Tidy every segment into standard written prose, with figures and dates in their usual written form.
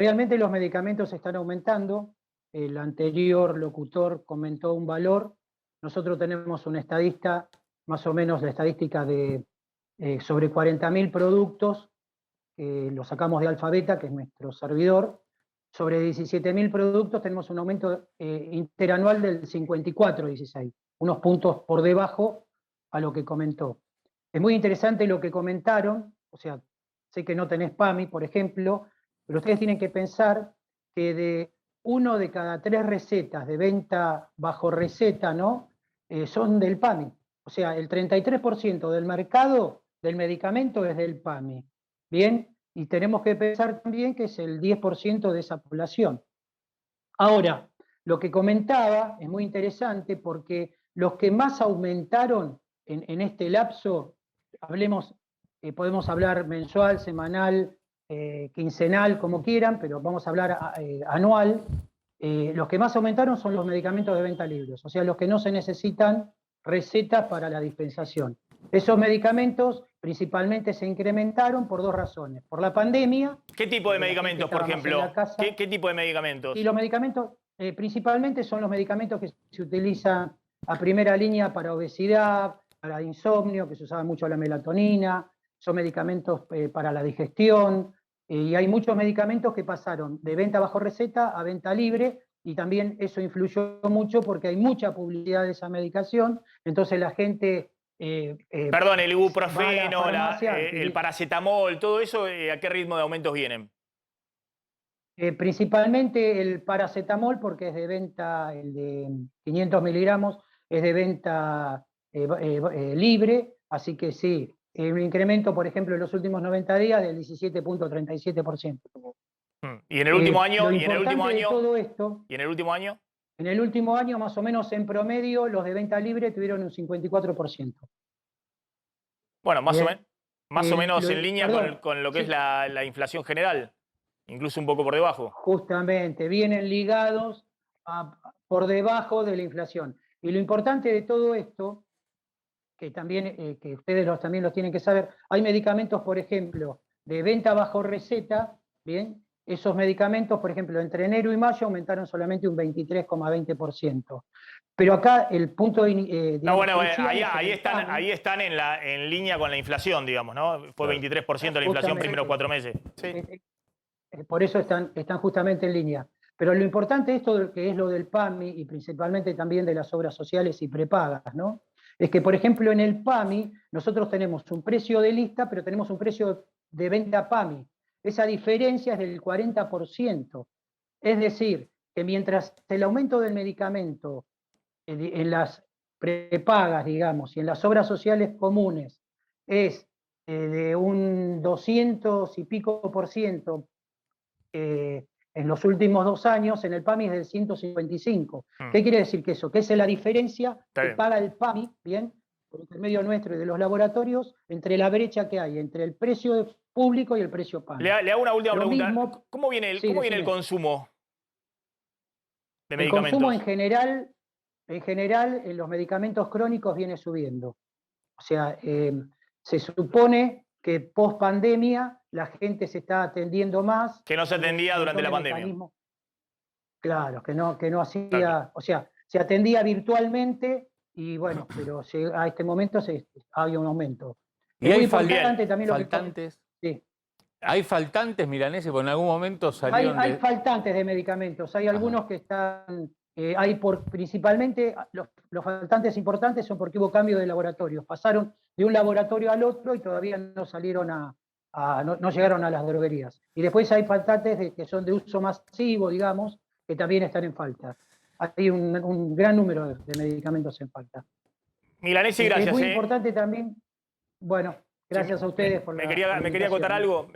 realmente los medicamentos están aumentando. El anterior locutor comentó un valor. Nosotros tenemos un estadista, más o menos la estadística de sobre 40.000 productos, lo sacamos de Alfabeta, que es nuestro servidor. Sobre 17.000 productos tenemos un aumento interanual del 54,16, unos puntos por debajo a lo que comentó. Es muy interesante lo que comentaron, o sea, sé que no tenés PAMI, por ejemplo, pero ustedes tienen que pensar que de 1 de cada 3 recetas de venta bajo receta, ¿no? Son del PAMI. O sea, el 33% del mercado del medicamento es del PAMI. ¿Bien? Y tenemos que pensar también que es el 10% de esa población. Ahora, lo que comentaba es muy interesante porque los que más aumentaron en este lapso, hablemos, podemos hablar mensual, semanal, quincenal, como quieran, pero vamos a hablar anual. Los que más aumentaron son los medicamentos de venta libre, o sea, los que no se necesitan recetas para la dispensación. Esos medicamentos principalmente se incrementaron por 2 razones. Por la pandemia. ¿Qué tipo de medicamentos, por ejemplo? ¿Qué tipo de medicamentos? Y los medicamentos, principalmente son los medicamentos que se utilizan a primera línea para obesidad, para insomnio, que se usaba mucho la melatonina, son medicamentos para la digestión, y hay muchos medicamentos que pasaron de venta bajo receta a venta libre, y también eso influyó mucho porque hay mucha publicidad de esa medicación, entonces la gente... Perdón, el ibuprofeno, el paracetamol, todo eso, ¿a qué ritmo de aumentos vienen? Principalmente el paracetamol, porque es de venta, el de 500 miligramos, es de venta libre, así que sí, un incremento, por ejemplo, en los últimos 90 días del 17,37%. ¿Y en el último año? ¿Y en el último año? Todo esto, ¿Y en el último año? En el último año, más o menos en promedio, los de venta libre tuvieron un 54%. Bueno, más o menos en línea con lo que sí, es la inflación general, incluso un poco por debajo. Justamente, vienen ligados por debajo de la inflación. Y lo importante de todo esto, que también que ustedes también lo tienen que saber, hay medicamentos, por ejemplo, de venta bajo receta, ¿bien? Esos medicamentos, por ejemplo, entre enero y mayo aumentaron solamente un 23,20%. Pero acá el punto no, bueno, ahí están en línea con la inflación, digamos, ¿no? Fue 23% la inflación primeros 4 meses. Sí. Por eso están justamente en línea. Pero lo importante de esto, que es lo del PAMI, y principalmente también de las obras sociales y prepagas, ¿no? Es que, por ejemplo, en el PAMI nosotros tenemos un precio de lista, pero tenemos un precio de venta PAMI. Esa diferencia es del 40%. Es decir, que mientras el aumento del medicamento en las prepagas, digamos, y en las obras sociales comunes es de un 200 y pico por ciento, en los últimos 2 años, en el PAMI es del 155. ¿Qué quiere decir que eso? Que esa es la diferencia que paga el PAMI, ¿bien? Por intermedio nuestro y de los laboratorios, entre la brecha que hay entre el precio público y el precio PAMI. Le hago una última pregunta. ¿Cómo viene el consumo de medicamentos? El consumo en general, en los medicamentos crónicos viene subiendo. O sea, se supone que post pandemia la gente se está atendiendo más. Que no se atendía durante la pandemia. Claro, que no hacía, o sea, se atendía virtualmente y bueno, pero a este momento hay un aumento. Y hay faltantes. Sí. Hay faltantes milaneses, porque en algún momento salieron. Hay faltantes de medicamentos, hay algunos que están. Principalmente los faltantes importantes son porque hubo cambio de laboratorios. Pasaron de un laboratorio al otro y todavía no salieron no llegaron a las droguerías. Y después hay faltantes que son de uso masivo, digamos, que también están en falta. Hay un gran número de medicamentos en falta. Milanesi, gracias. Es muy importante también, bueno, gracias a ustedes por me quería contar algo.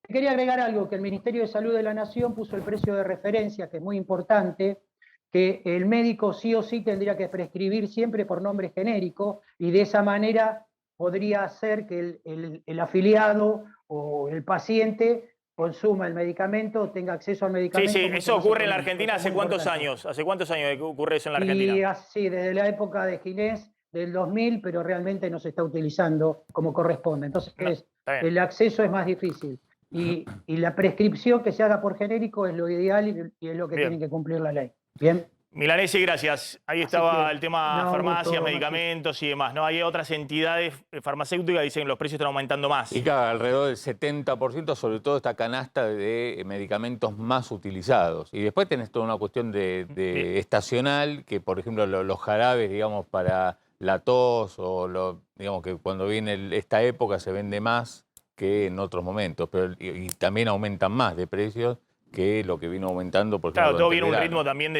Quería agregar algo, que el Ministerio de Salud de la Nación puso el precio de referencia, que es muy importante, que el médico sí o sí tendría que prescribir siempre por nombre genérico, y de esa manera podría hacer que el afiliado o el paciente consuma el medicamento, tenga acceso al medicamento. Sí, eso ocurre en la Argentina ¿hace cuántos años? ¿Hace cuántos años que ocurre eso en la Argentina? Y así, desde la época de Ginés, del 2000, pero realmente no se está utilizando como corresponde. Entonces, el acceso es más difícil. y la prescripción que se haga por genérico es lo ideal y es lo que Bien. tiene que cumplir la ley. Bien. Milanesi, gracias. Ahí Así estaba que, el tema no, farmacias, gusto, medicamentos y demás, ¿no? Hay otras entidades farmacéuticas que dicen que los precios están aumentando más. Y claro, alrededor del 70%, sobre todo esta canasta de medicamentos más utilizados. Y después tenés toda una cuestión de estacional, que por ejemplo los jarabes, digamos, para la tos o digamos que cuando viene esta época se vende más que en otros momentos, pero y también aumentan más de precios que lo que vino aumentando, por ejemplo, Claro, todo durante viene el un verano. ritmo también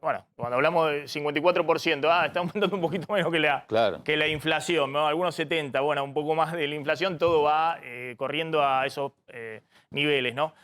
bueno, cuando hablamos de 54%, está aumentando un poquito menos Claro. que la inflación, ¿no? Algunos 70%, bueno, un poco más de la inflación, todo va corriendo a esos niveles, ¿no?